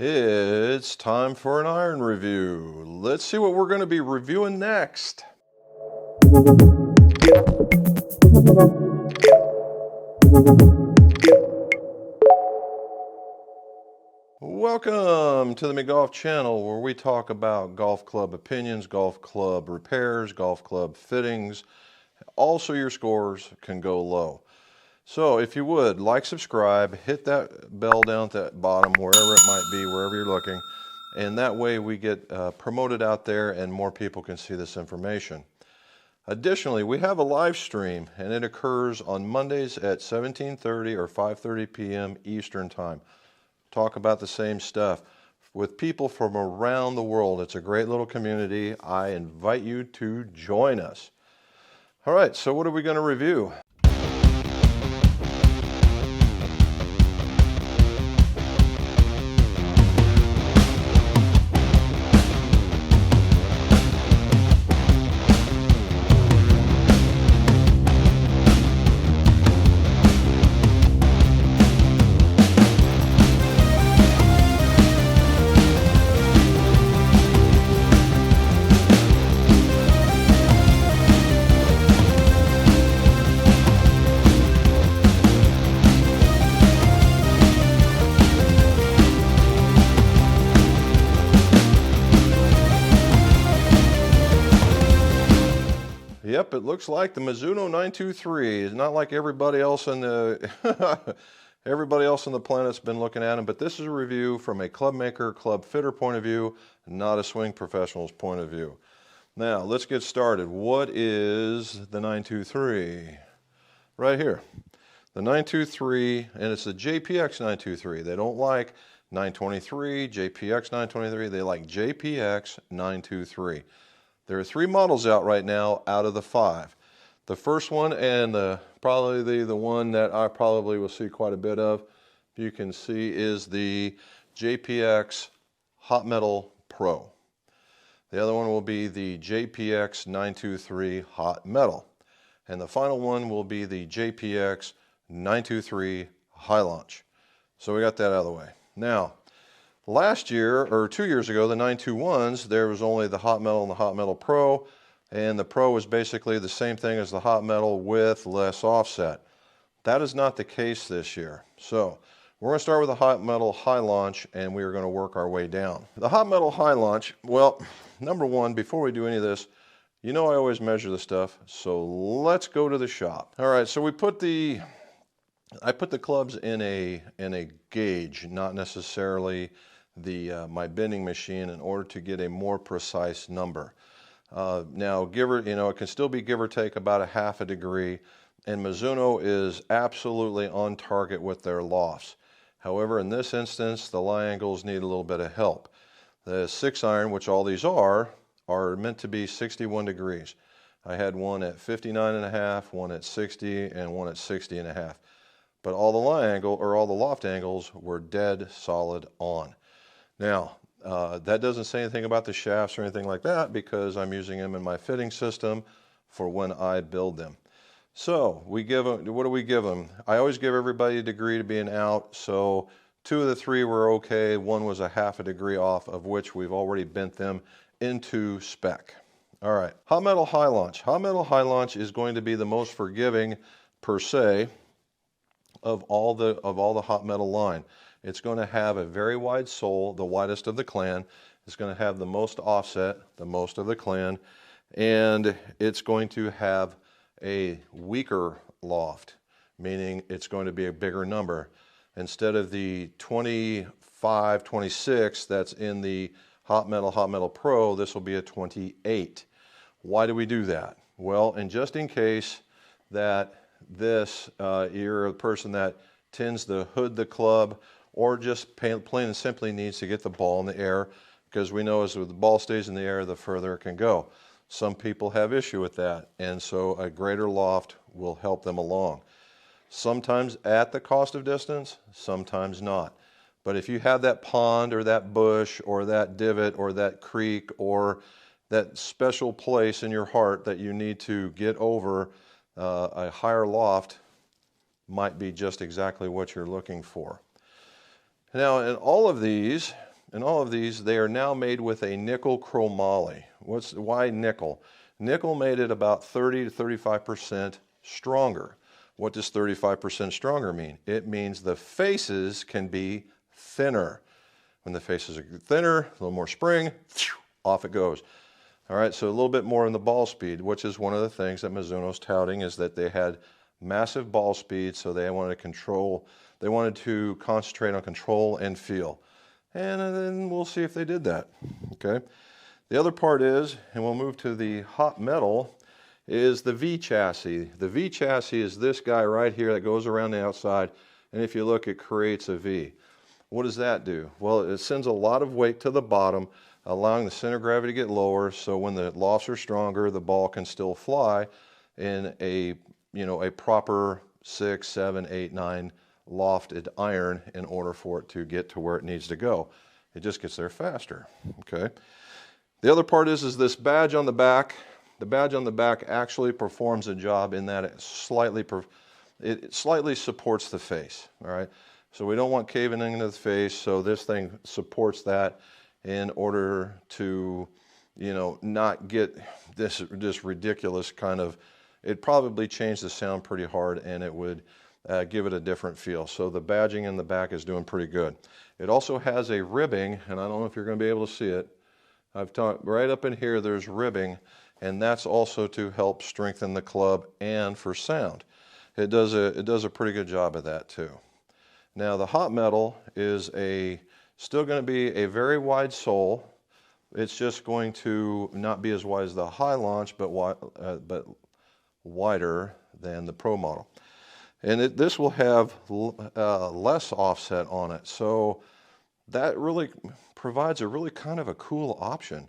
It's time for an iron review. Let's see what we're going to be reviewing next. Welcome to the McGolf channel, where we talk about golf club opinions, golf club repairs, golf club fittings. Also, your scores can go low. So if you would, like, subscribe, hit that bell down at the bottom, wherever it might be, wherever you're looking. And that way we get promoted out there and more people can see this information. Additionally, we have a live stream, and it occurs on Mondays at 17:30 or 5:30 p.m. Eastern Time. Talk about the same stuff with people from around the world. It's a great little community. I invite you to join us. All right, so what are we going to review? Yep, it looks like the Mizuno 923. It's not like everybody else in the everybody else on the planet's been looking at them, but this is a review from a club maker, club fitter point of view, not a swing professional's point of view. Now, let's get started. What is the 923? Right here. The 923, and it's the JPX 923. They don't like 923, JPX 923. They like JPX 923. There are 3 models out right now out of the 5. The first one, and probably the one that I probably will see quite a bit of, you can see, is the JPX Hot Metal Pro. The other one will be the JPX 923 Hot Metal. And the final one will be the JPX 923 High Launch. So we got that out of the way. Now, last year, or 2 years ago, the 921s, there was only the Hot Metal and the Hot Metal Pro, and the Pro was basically the same thing as the Hot Metal with less offset. That is not the case this year. So we're going to start with the Hot Metal High Launch, and we are going to work our way down. The Hot Metal High Launch, well, number one, before we do any of this, you know I always measure the stuff, so let's go to the shop. All right, so I put the clubs in a gauge, not necessarily my bending machine, in order to get a more precise number. Now, it can still be give or take about a half a degree, and Mizuno is absolutely on target with their lofts. However, in this instance, the lie angles need a little bit of help. The 6-iron, which all these are meant to be 61 degrees. I had one at 59.5, one at 60, and one at 60.5. But all the lie angle, or all the loft angles, were dead solid on. Now, that doesn't say anything about the shafts or anything like that, because I'm using them in my fitting system for when I build them. So we give them, what do we give them? I always give everybody a degree to being out, so 2 of the 3 were okay. 1 was a half a degree off, of which we've already bent them into spec. All right, Hot Metal High Launch. Hot Metal High Launch is going to be the most forgiving, per se, of all the Hot Metal line. It's going to have a very wide sole, the widest of the clan. It's going to have the most offset, the most of the clan, and it's going to have a weaker loft, meaning it's going to be a bigger number. Instead of the 25, 26 that's in the Hot Metal Pro, this will be a 28. Why do we do that? Well, and just in case that you're a person that tends to hood the club, or just plain and simply needs to get the ball in the air, because we know as the ball stays in the air, the further it can go. Some people have issue with that, and so a greater loft will help them along. Sometimes at the cost of distance, sometimes not. But if you have that pond or that bush or that divot or that creek or that special place in your heart that you need to get over, a higher loft might be just exactly what you're looking for. Now, in all of these, and all of these, they are now made with a nickel chromoly. Why nickel? Nickel made it about 30 to 35% stronger. What does 35% stronger mean? It means the faces can be thinner. When the faces are thinner, a little more spring, off it goes. All right, so a little bit more in the ball speed, which is one of the things that Mizuno's touting, is that they had massive ball speed, so they wanted to concentrate on control and feel. And then we'll see if they did that, okay? The other part is, and we'll move to the hot metal, is the V chassis. The V chassis is this guy right here that goes around the outside, and if you look, it creates a V. What does that do? Well, it sends a lot of weight to the bottom, allowing the center of gravity to get lower, so when the lofts are stronger, the ball can still fly in a proper 6, 7, 8, 9 lofted iron in order for it to get to where it needs to go. It just gets there faster, okay? The other part is this badge on the back. The badge on the back actually performs a job in that it slightly supports the face, all right? So we don't want caving into the face, so this thing supports that in order to, not get this ridiculous kind of, it'd probably change the sound pretty hard, and it would give it a different feel. So the badging in the back is doing pretty good. It also has a ribbing, and I don't know if you're going to be able to see it. I've talked right up in here, there's ribbing, and that's also to help strengthen the club and for sound. It does a pretty good job of that too. Now the hot metal is still going to be a very wide sole. It's just going to not be as wide as the high launch, but wider than the Pro model. And this will have less offset on it, so that really provides a really kind of a cool option,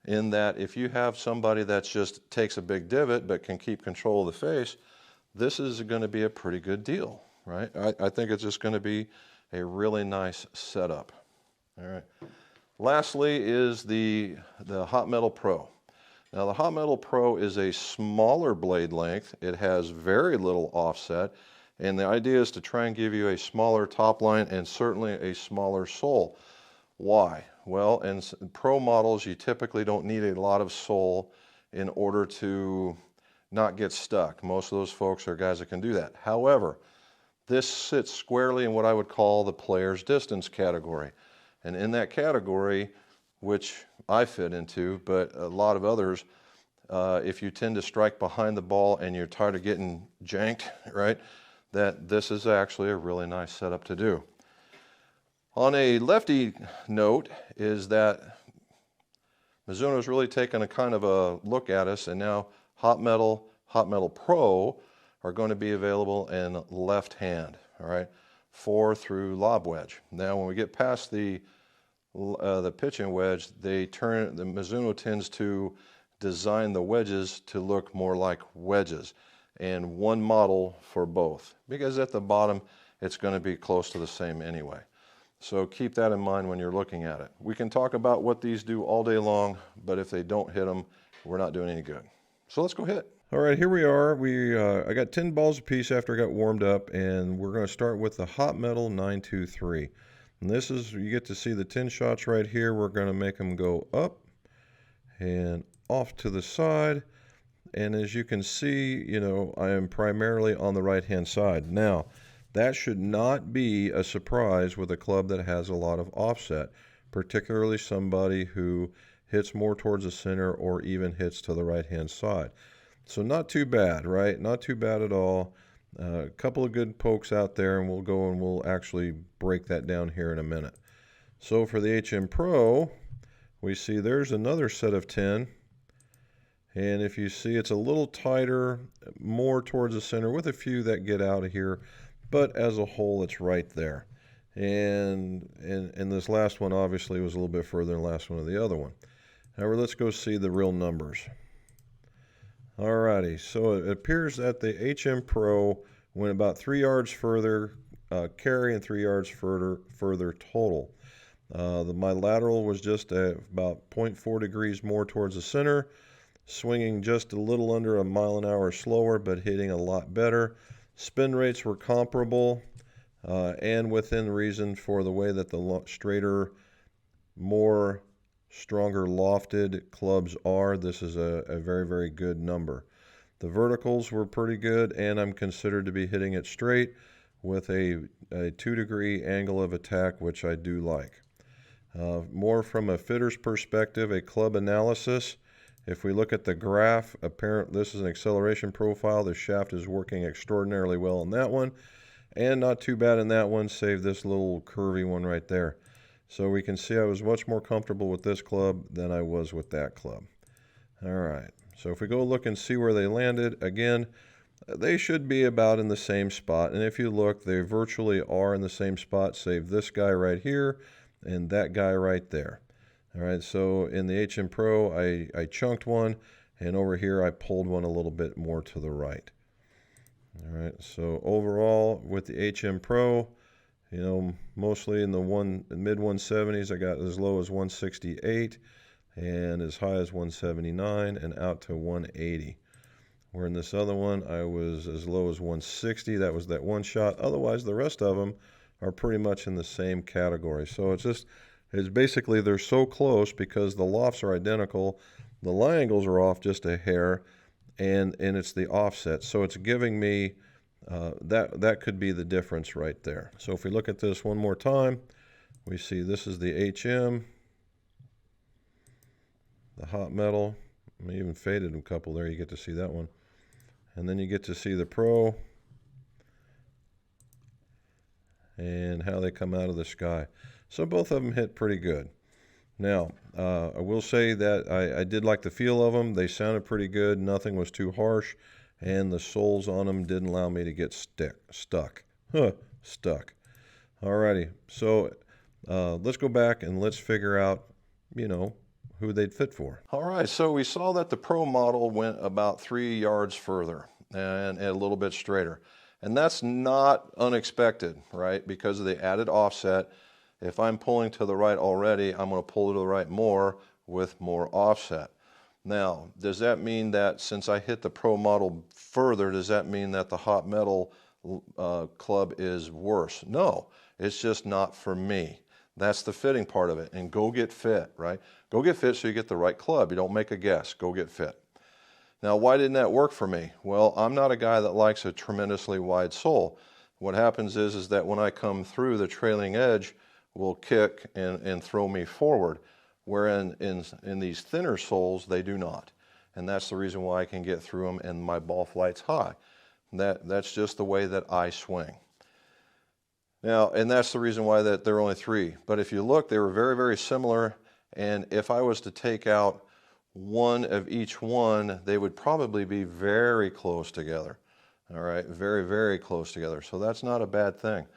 in that if you have somebody that just takes a big divot but can keep control of the face, this is going to be a pretty good deal, right? I think it's just going to be a really nice setup. All right. Lastly is the Hot Metal Pro. Now the Hot Metal Pro is a smaller blade length. It has very little offset, and the idea is to try and give you a smaller top line and certainly a smaller sole. Why? Well, in Pro models, you typically don't need a lot of sole in order to not get stuck. Most of those folks are guys that can do that. However, this sits squarely in what I would call the player's distance category. And in that category, which I fit into, but a lot of others, if you tend to strike behind the ball and you're tired of getting janked, right, that this is actually a really nice setup to do. On a lefty note is that Mizuno's really taken a kind of a look at us, and now Hot Metal Pro are going to be available in left hand, all right, 4 through lob wedge. Now when we get past the pitching wedge, the Mizuno tends to design the wedges to look more like wedges, and one model for both, because at the bottom it's going to be close to the same anyway. So keep that in mind when you're looking at it. We can talk about what these do all day long, but if they don't hit them, we're not doing any good. So let's go hit. All right, here we are. I got 10 balls apiece after I got warmed up, and we're going to start with the Hot Metal 923. And this is, you get to see the 10 shots right here. We're going to make them go up and off to the side. And as you can see, I am primarily on the right-hand side. Now, that should not be a surprise with a club that has a lot of offset, particularly somebody who hits more towards the center or even hits to the right-hand side. So not too bad, right? Not too bad at all. A couple of good pokes out there, and we'll actually break that down here in a minute. So for the HM Pro, we see there's another set of 10. And if you see, it's a little tighter, more towards the center, with a few that get out of here. But as a whole, it's right there. And this last one obviously was a little bit further than the last one of the other one. However, let's go see the real numbers. Alrighty, so it appears that the HM Pro went about 3 yards further carry and 3 yards further total. My lateral was just about 0.4 degrees more towards the center, swinging just a little under a mile an hour slower, but hitting a lot better. Spin rates were comparable and within reason for the way that the straighter more stronger lofted clubs are, this is a very, very good number. The verticals were pretty good, and I'm considered to be hitting it straight with a 2-degree angle of attack, which I do like. More from a fitter's perspective, a club analysis. If we look at the graph, this is an acceleration profile. The shaft is working extraordinarily well in that one, and not too bad in that one, save this little curvy one right there. So we can see I was much more comfortable with this club than I was with that club. All right, so if we go look and see where they landed, again, they should be about in the same spot. And if you look, they virtually are in the same spot, save this guy right here and that guy right there. All right, so in the HM Pro, I chunked one, and over here I pulled one a little bit more to the right. All right, so overall with the HM Pro, you know, mostly in the mid 170s, I got as low as 168 and as high as 179 and out to 180. Where in this other one, I was as low as 160. That was that one shot. Otherwise, the rest of them are pretty much in the same category. So it's basically they're so close because the lofts are identical. The lie angles are off just a hair, and it's the offset. So it's giving me that could be the difference right there. So if we look at this one more time, we see this is the HM, the hot metal. I even faded a couple there. You get to see that one. And then you get to see the Pro and how they come out of the sky. So both of them hit pretty good. Now, I will say that I did like the feel of them. They sounded pretty good. Nothing was too harsh. And the soles on them didn't allow me to get stuck. Stuck. Alrighty, so let's go back and let's figure out, you know, who they'd fit for. All right, so we saw that the Pro model went about 3 yards further and a little bit straighter. And that's not unexpected, right? Because of the added offset. If I'm pulling to the right already, I'm going to pull to the right more with more offset. Now, does that mean that since I hit the Pro model further, does that mean that the hot metal club is worse? No, it's just not for me. That's the fitting part of it. And go get fit, right? Go get fit so you get the right club. You don't make a guess. Go get fit. Now, why didn't that work for me? Well, I'm not a guy that likes a tremendously wide sole. What happens is that when I come through, the trailing edge will kick and throw me forward, wherein in these thinner soles, they do not. And that's the reason why I can get through them and my ball flight's high. That's just the way that I swing. Now, and that's the reason why that they're only 3. But if you look, they were very, very similar. And if I was to take out one of each one, they would probably be very close together. All right, very, very close together. So that's not a bad thing.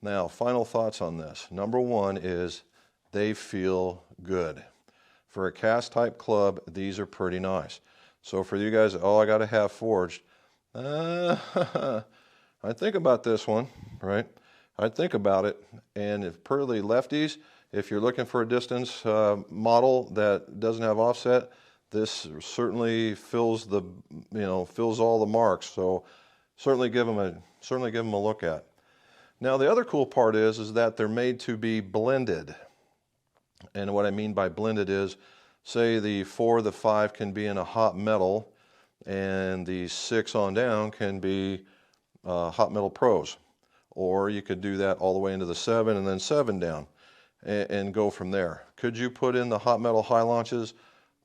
Now, final thoughts on this. Number one is they feel good. For a cast type club, these are pretty nice. So for you guys, I got to have forged. I think about this one, right? I'd think about it, and if per the lefties, if you're looking for a distance model that doesn't have offset, this certainly fills all the marks. So certainly give them a look at. Now the other cool part is that they're made to be blended, and what I mean by blended is, say the 4, the 5 can be in a hot metal, and the 6 on down can be hot metal pros. Or you could do that all the way into the 7 and then 7 down and go from there. Could you put in the hot metal high launches?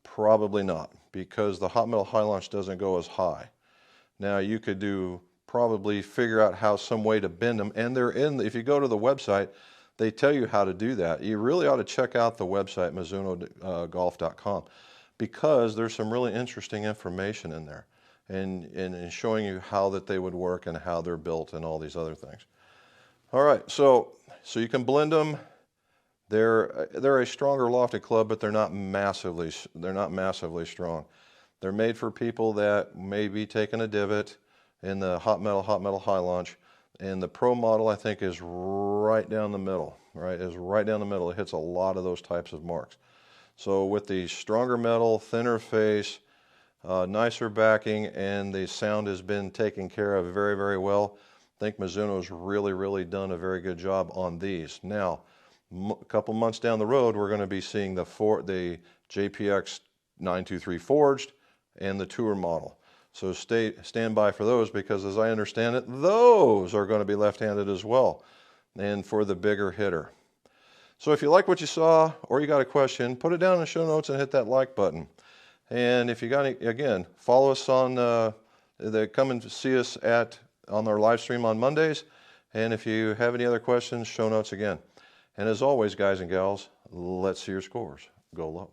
Probably not, because the hot metal high launch doesn't go as high. Now you could probably figure out some way to bend them, and if you go to the website, they tell you how to do that. You really ought to check out the website, MizunoGolf.com, because there's some really interesting information in there and showing you how that they would work and how they're built and all these other things. All right, so you can blend them. They're a stronger lofted club, but they're not massively strong. They're made for people that may be taking a divot in the hot metal high launch, and the Pro model I think is right down the middle. Right, is right down the middle. It hits a lot of those types of marks. So with the stronger metal, thinner face, nicer backing, and the sound has been taken care of very, very well. I think Mizuno's really, really done a very good job on these. Now, A couple months down the road, we're going to be seeing the JPX 923 forged and the tour model. So stand by for those, because as I understand it, those are going to be left-handed as well, and for the bigger hitter. So if you like what you saw, or you got a question, put it down in the show notes and hit that like button. And if you got any, again, follow us on come and see us on our live stream on Mondays. And if you have any other questions, show notes again. And as always, guys and gals, let's see your scores. Go low.